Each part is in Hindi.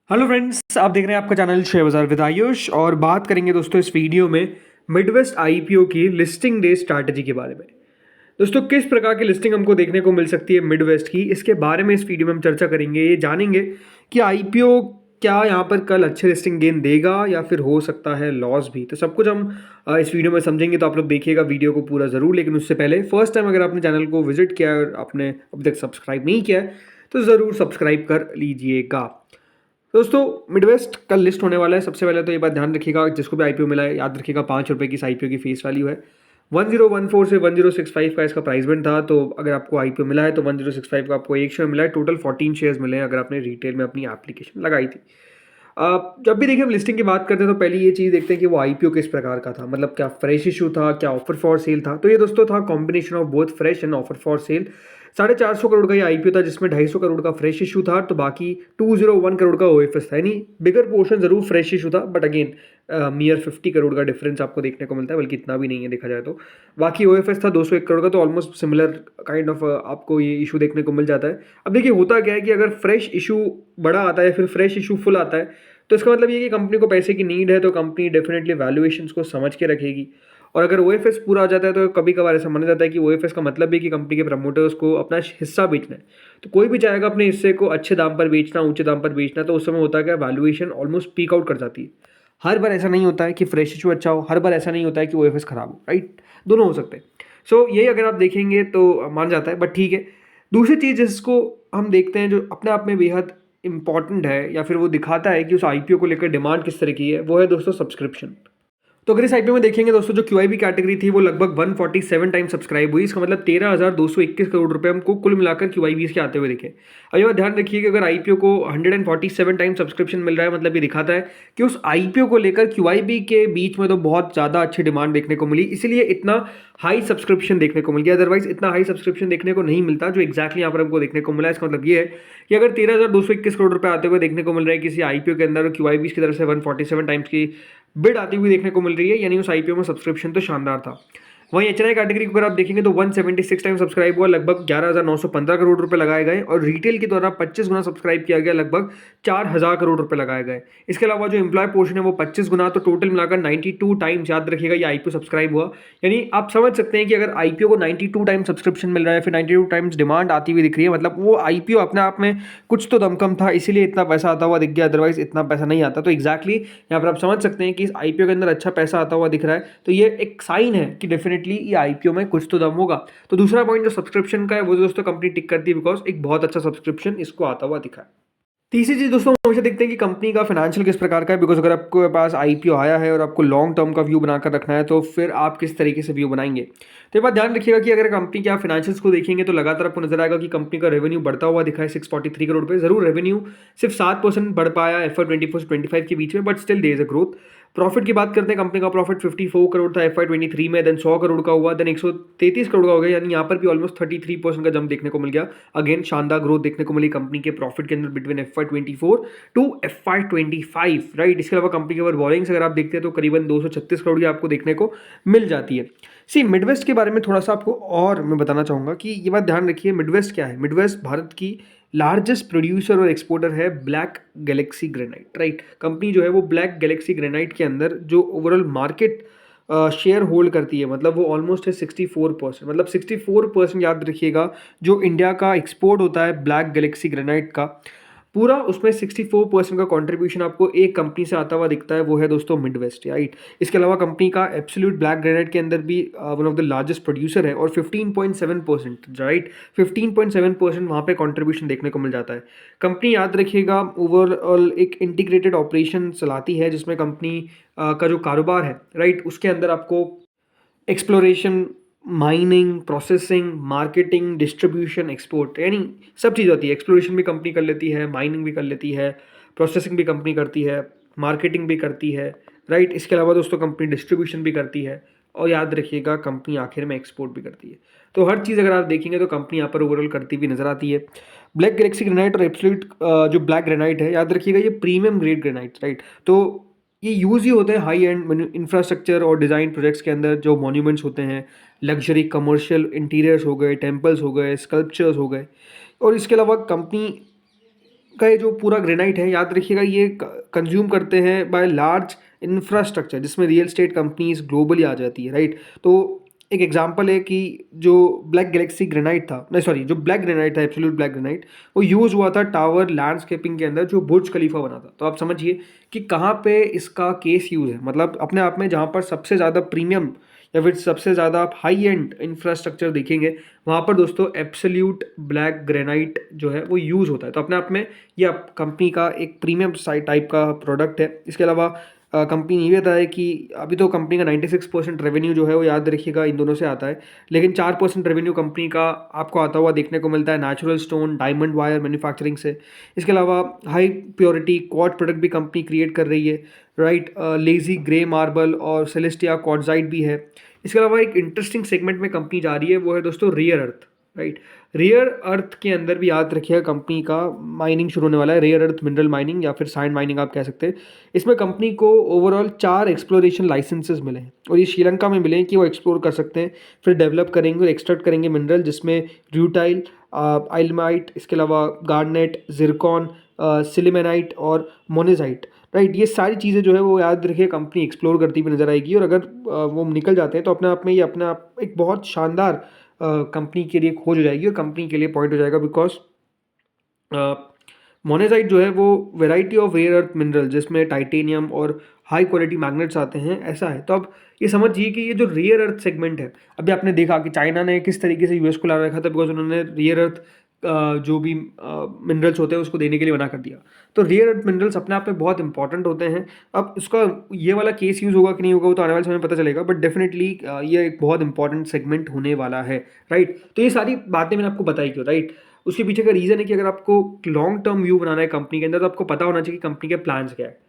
हेलो फ्रेंड्स, आप देख रहे हैं आपका चैनल शेयर बाजार विद आयुष और बात करेंगे दोस्तों इस वीडियो में मिडवेस्ट आईपीओ की लिस्टिंग डे स्ट्रैटेजी के बारे में। दोस्तों किस प्रकार की लिस्टिंग हमको देखने को मिल सकती है मिडवेस्ट की, इसके बारे में इस वीडियो में हम चर्चा करेंगे। ये जानेंगे कि आईपीओ क्या यहाँ पर कल अच्छे लिस्टिंग गेन देगा या फिर हो सकता है लॉस भी। तो सब कुछ हम इस वीडियो में समझेंगे, तो आप लोग देखिएगा वीडियो को पूरा ज़रूर। लेकिन उससे पहले फर्स्ट टाइम अगर आपने चैनल को विजिट किया है और आपने अभी तक सब्सक्राइब नहीं किया है तो ज़रूर सब्सक्राइब कर लीजिएगा। दोस्तों मिडवेस्ट कल लिस्ट होने वाला है। सबसे पहले तो ये बात ध्यान रखिएगा, जिसको भी आईपीओ मिला है याद रखिएगा ₹5 की इस आईपीओ की फेस वैल्यू है। 1014 से 1065 का इसका प्राइस बैंड था। तो अगर आपको आईपीओ मिला है तो 1065 का आपको एक शेयर मिला है। टोटल 14 शेयर्स मिले हैं अगर आपने रिटेल में अपनी एप्लीकेशन लगाई थी। जब भी देखिए हम लिस्टिंग की बात करते हैं तो पहले ये चीज़ देखते हैं कि वो आईपीओ किस प्रकार का था, मतलब क्या फ्रेश इशू था, क्या ऑफर फॉर सेल था। तो ये दोस्तों था combination of both fresh and offer for sale. 450 crore का ये आईपीओ था जिसमें 250 करोड़ का फ्रेश इशू था, तो बाकी 201 करोड़ का ओएफएस था। यानी बिगर पोर्शन जरूर फ्रेश इशू था, बट अगेन नियर 50 करोड़ का डिफरेंस आपको देखने को मिलता है, बल्कि इतना भी नहीं है देखा जाए तो। बाकी ओएफएस था 201 करोड़ का, तो ऑलमोस्ट सिमिलर काइंड ऑफ आपको ये इशू देखने को मिल जाता है। अब देखिए होता क्या है कि अगर फ्रेश इशू बड़ा आता है या फिर फ्रेश इशू फुल आता है, तो इसका मतलब ये कि कंपनी को पैसे की नीड है, तो कंपनी डेफिनेटली वैल्यूएशंस को समझ के रखेगी। और अगर ओएफएस पूरा आ जाता है तो कभी कभार ऐसा माना जाता है कि ओएफएस का मतलब भी कि कंपनी के प्रमोटर्स को अपना हिस्सा बेचना है। तो कोई भी चाहेगा अपने हिस्से को अच्छे दाम पर बेचना, ऊंचे दाम पर बेचना, तो उस समय होता है कि वैल्यूएशन ऑलमोस्ट पीक आउट कर जाती है। हर बार ऐसा नहीं होता है कि फ्रेश इशू अच्छा हो, हर बार ऐसा नहीं होता है कि ओएफएस खराब हो, राइट। दोनों हो सकते हैं। सो यही अगर आप देखेंगे तो मान जाता है, बट ठीक है। दूसरी चीज़ जिसको हम देखते हैं जो अपने आप में बेहद इंपॉर्टेंट है या फिर वो दिखाता है कि उस आईपीओ को लेकर डिमांड किस तरह की है, वो है दोस्तों सब्सक्रिप्शन। तो अगर इस आईपीओ में देखेंगे दोस्तों, जो क्यूआईबी कैटेगरी थी वो लगभग 147 टाइम सब्सक्राइब हुई। इसका मतलब 13,221 करोड़ रुपए हमको कुल मिलाकर क्यूआईबी के आते हुए दिखे। अब ये बात ध्यान रखिए कि अगर आईपीओ को 147 टाइम सब्सक्रिप्शन मिल रहा है, मतलब ये दिखाता है कि उस आईपीओ को लेकर क्यूआईबी के बीच में तो बहुत ज़्यादा अच्छी डिमांड देखने को मिली, इसीलिए इतना हाई सब्सक्रिप्शन देखने को मिल गया। अदरवाइज इतना हाई सब्सक्रिप्शन देखने को नहीं मिलता जो एक्जैक्टली यहाँ पर हमको देखने को मिला है। इसका मतलब ये है कि अगर 13,221 करोड़ रुपए आते हुए देखने को मिल रहे हैं किसी आईपीओ के अंदर, क्यूआईबी की तरफ से 147 टाइम्स की बिड आती हुई देखने को मिल रही है, यानी उस आईपीओ में सब्सक्रिप्शन तो शानदार था। वहीं एचएनआई कैटेगरी को अगर आप देखेंगे तो 176 टाइम सब्सक्राइब हुआ, लगभग 11,915 करोड़ रुपए लगाए गए, और रिटेल के द्वारा 25 गुना सब्सक्राइब किया गया, लगभग 4,000 करोड़ रुपए लगाए गए। इसके अलावा जो एम्प्लॉय पोर्शन है वो 25 गुना, तो टोटल मिलाकर 92 टाइम्स याद रखिएगा ये आईपीओ सब्सक्राइब हुआ। यानी आप समझ सकते हैं कि अगर आईपीओ को 92 टाइम सब्सक्रिप्शन मिल रहा है, फिर 92 टाइम्स डिमांड आती हुई दिख रही है, मतलब वो आईपीओ अपने आप में कुछ तो दमकम था, इसीलिए इतना पैसा आता हुआ दिख गया, अदरवाइज इतना पैसा नहीं आता। तो एक्जैक्टली यहाँ पर आप समझ सकते हैं कि इस आईपीओ के अंदर अच्छा पैसा आता हुआ दिख रहा है, तो ये एक साइन है कि डेफिनेटली ये आईपीओ में कुछ तो दम होगा। तो दूसरा पॉइंट जो सब्सक्रिप्शन का है वो दोस्तों कंपनी टिक करती है, बिकॉज एक बहुत अच्छा सब्सक्रिप्शन इसको आता हुआ दिखा है। तीसरी चीज दोस्तों, हम हमेशा देखते हैं कि कंपनी का फाइनेंशियल किस प्रकार का है, बिकॉज अगर आपके पास आईपीओ आया है और आपको लॉन्ग टर्म का व्यू बनाकर रखना है तो फिर आप किस तरीके से व्यू बनाएंगे। तो ये बात ध्यान रखिएगा कि अगर कंपनी के आप फाइनेंशियल्स को देखेंगे तो लगातार आपको नजर आएगा कि कंपनी का रेवेन्यू बढ़ता हुआ दिखा है 643 करोड़ रुपए। जरूर रेवेन्यू सिर्फ 7% बढ़ पाया FY24 से 25 के बीच में, but still there is a growth. Profit की बात करते हैं, कंपनी का प्रॉफिट 54 करोड़ था FY23 में, देन 100 करोड़ का हुआ, देन 133 करोड़ का हो गया, यानी यहाँ पर भी ऑलमोस्ट 33% का जंप देखने को मिल गया। अगेन शानदार ग्रोथ देखने को मिली कंपनी के प्रॉफिट के अंदर between FY24 to FY25, right. इसके अलावा कंपनी के ऊपर बॉरिंग्स अगर आप देखते हैं तो करीबन 236 करोड़ की आपको देखने को मिल जाती है। सी मिडवेस्ट के बारे में थोड़ा सा आपको और मैं बताना चाहूँगा कि ये बात ध्यान रखिए, मिडवेस्ट क्या है। मिडवेस्ट भारत की लार्जेस्ट प्रोड्यूसर और एक्सपोर्टर है black Galaxy granite, right. Company जो है वो ब्लैक गैलेक्सी ग्रेनाइट के अंदर जो ओवरऑल मार्केट शेयर होल्ड करती है, मतलब वो ऑलमोस्ट है 64%, मतलब 64% याद रखिएगा जो इंडिया का एक्सपोर्ट होता है ब्लैक गैलेक्सी ग्रेनाइट का, पूरा उसमें 64% का कंट्रीब्यूशन आपको एक कंपनी से आता हुआ दिखता है, वो है दोस्तों मिडवेस्ट, राइट। इसके अलावा कंपनी का एब्सोल्यूट ब्लैक ग्रेनाइट के अंदर भी one of the largest producer है, और 15.7%, राइट, 15.7% वहाँ पे कंट्रीब्यूशन देखने को मिल जाता है। कंपनी याद रखिएगा ओवरऑल एक इंटीग्रेटेड ऑपरेशन चलाती है, जिसमें कंपनी का जो कारोबार है, राइट, उसके अंदर आपको exploration, mining, processing, marketing, distribution, export, यानी सब चीज़ होती है। एक्सप्लोरेशन भी कंपनी कर लेती है, माइनिंग भी कर लेती है, प्रोसेसिंग भी कंपनी करती है, मार्केटिंग भी करती है, राइट। इसके अलावा दोस्तों कंपनी डिस्ट्रीब्यूशन भी करती है, और याद रखिएगा कंपनी आखिर में एक्सपोर्ट भी करती है। तो हर चीज़ अगर आप देखेंगे तो कंपनी यहाँ पर ओवरऑल करती हुई नजर आती है। ब्लैक गैलेक्सी ग्रेनाइट और एब्सोल्यूट जो ब्लैक ग्रेनाइट है, याद रखिएगा ये प्रीमियम ग्रेड ग्रेनाइट, राइट। तो ये यूज़ ही होते हैं हाई एंड इंफ्रास्ट्रक्चर और डिज़ाइन प्रोजेक्ट्स के अंदर, जो मॉन्यूमेंट्स होते हैं, लग्जरी कमर्शियल इंटीरियर्स हो गए, टेम्पल्स हो गए, स्कल्पचर्स हो गए। और इसके अलावा कंपनी का ये जो पूरा ग्रेनाइट है, याद रखिएगा ये कंज्यूम करते हैं बाय लार्ज इंफ्रास्ट्रक्चर, जिसमें रियल एस्टेट कंपनीज ग्लोबली आ जाती है, राइट। तो एक एग्जांपल है कि जो ब्लैक गैलेक्सी ग्रेनाइट था, नहीं सॉरी, जो ब्लैक ग्रेनाइट था, एब्सोल्यूट ब्लैक ग्रेनाइट, वो यूज़ हुआ था टावर लैंडस्केपिंग के अंदर जो बुर्ज खलीफा बना था। तो आप समझिए कि कहाँ पे इसका केस यूज़ है, मतलब अपने आप में जहाँ पर सबसे ज़्यादा प्रीमियम या फिर सबसे ज़्यादा आप हाई एंड इंफ्रास्ट्रक्चर देखेंगे, वहाँ पर दोस्तों एब्सोल्यूट ब्लैक ग्रेनाइट जो है वो यूज़ होता है। तो अपने आप में ये आप कंपनी का एक प्रीमियम साइड टाइप का प्रोडक्ट है। इसके अलावा कंपनी ये बताया है कि अभी तो कंपनी का 96% रेवेन्यू जो है वो याद रखिएगा इन दोनों से आता है, लेकिन 4% रेवेन्यू कंपनी का आपको आता हुआ देखने को मिलता है natural stone diamond wire manufacturing से। इसके अलावा हाई प्योरिटी क्वार्ट्ज प्रोडक्ट भी कंपनी क्रिएट कर रही है, राइट। लेजी ग्रे मार्बल और सेलेस्टिया क्वार्ट्जाइट भी है। इसके अलावा एक इंटरेस्टिंग सेगमेंट में कंपनी जा रही है, वो है दोस्तों rare earth, right. Rare earth के अंदर भी याद रखिएगा कंपनी का माइनिंग शुरू होने वाला है, रेयर अर्थ मिनरल माइनिंग या फिर साइंड माइनिंग आप कह सकते हैं। इसमें कंपनी को ओवरऑल 4 एक्सप्लोरेशन लाइसेंसेज मिले हैं और ये श्रीलंका में मिले हैं कि वो एक्सप्लोर कर सकते हैं, फिर डेवलप करेंगे और एक्सट्रैक्ट करेंगे मिनरल, जिसमें रूटाइल, आइलमाइट, इसके अलावा गार्नेट, जिरकॉन, सिलिमेनाइट और मोनेजाइट, राइट। ये सारी चीज़ें जो है वो याद रखिए कंपनी एक्सप्लोर करती हुई नजर आएगी, और अगर वो निकल जाते हैं तो अपने आप में ये अपना एक बहुत शानदार कंपनी के लिए खोज हो जाएगी और कंपनी के लिए पॉइंट हो जाएगा, बिकॉज मोनेजाइट जो है वो variety of rare earth mineral जिसमें टाइटेनियम और हाई क्वालिटी मैग्नेट्स आते हैं, ऐसा है। तो अब ये समझिए कि ये जो रेयर अर्थ सेगमेंट है, अभी आपने देखा कि चाइना ने किस तरीके से यूएस को ला रखा था, बिकॉज उन्होंने रेयर अर्थ जो भी मिनरल्स होते हैं उसको देने के लिए मना कर दिया। तो रेयर अर्थ मिनरल्स अपने आप में बहुत इंपॉर्टेंट होते हैं। अब उसका ये वाला केस यूज़ होगा कि नहीं होगा वो तो आने वाले समय में पता चलेगा, बट डेफिनेटली ये एक बहुत इंपॉर्टेंट सेगमेंट होने वाला है, राइट। तो ये सारी बातें मैंने आपको बताई क्यों, राइट। उसके पीछे का रीज़न है कि अगर आपको लॉन्ग टर्म व्यू बनाना है कंपनी के अंदर, तो आपको पता होना चाहिए कि कंपनी के प्लान्स क्या है।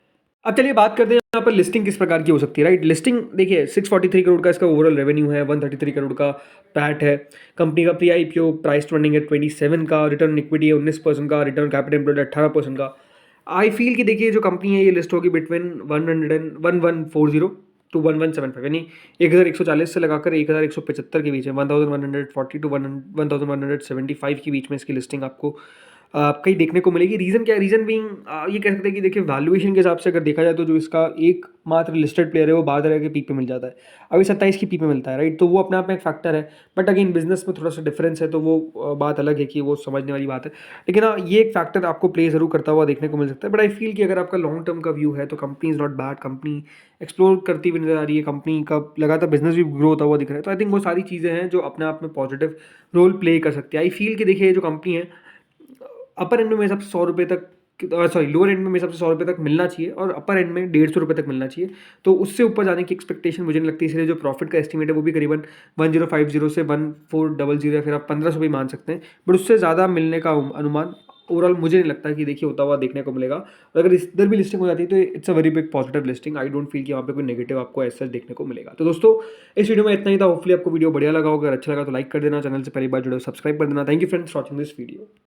अब चलिए बात करते हैं यहाँ पर लिस्टिंग किस प्रकार की हो सकती है, राइट। लिस्टिंग देखिए 643 करोड़ का इसका ओवरऑल रेवेन्यू है, 133 करोड़ का पैट है। कंपनी का प्री आईपीओ प्राइस रनिंग है 27 का, रिटर्न इक्विटी है 19% का, रिटर्न कैपिटल एम्प्लॉयड 18% का। आई फील कि देखिए जो कंपनी है ये लिस्ट होगी बिटवीन 1140 टू 1175, यानी 1140 से लगाकर 1175 के बीच में, 1140 टू 1175 के बीच में इसकी लिस्टिंग आपको कहीं देखने को मिलेगी। रीज़न क्या है? रीज़न बीइंग ये कह सकते हैं कि देखिए वैल्यूएशन के हिसाब से अगर देखा जाए तो जो इसका एकमात्र लिस्टेड प्लेयर है वो 12 के पीक पे मिल जाता है, अभी 27 की पीक पे मिलता है, राइट। तो वो अपने आप में एक फैक्टर है, बट अगेन बिजनेस में थोड़ा सा डिफरेंस है, तो वो बात अलग है कि वो समझने वाली बात है। लेकिन हाँ, ये एक फैक्टर आपको प्ले जरूर करता हुआ देखने को मिल सकता है, बट आई फील कि अगर आपका लॉन्ग टर्म का व्यू है तो company is not bad, company explore करती हुई नजर आ रही है, कंपनी का लगातार बिजनेस भी ग्रो होता हुआ दिख रहा है। तो आई थिंक वो सारी चीज़ें हैं जो अपने आप में पॉजिटिव रोल प्ले कर सकती है। आई फील कि देखिए जो कंपनी है अपर एंड में मेरे हिसाब से 100 रुपये तक, सॉरी लोअर एंड में मेरे हिसाब से 100 रुपये तक मिलना चाहिए और अपर एंड में 150 रुपये तक मिलना चाहिए। तो उससे ऊपर जाने की एक्सपेक्टेशन मुझे नहीं लगती, इसलिए जो प्रॉफिट का एस्टिमेट है वो भी करीबन 1050 से 1400 या फिर आप 1500 भी मान सकते हैं, बट उससे ज़्यादा मिलने का अनुमान ओवरऑल मुझे नहीं लगता कि देखिए होता हुआ देखने को मिलेगा। और अगर इधर भी लिस्टिंग हो जाती है तो it's a very big positive listing. I don't feel कि वहाँ पे कोई नेगेटिव आपको ऐसा देखने को मिलेगा। तो दोस्तों इस वीडियो में इतना ही था, होपफुली आपको वीडियो बढ़िया लगा होगा। अगर अच्छा लगा तो लाइक कर देना, चैनल से पहली बार जुड़े हो सब्सक्राइब कर देना। Thank you friends watching this video.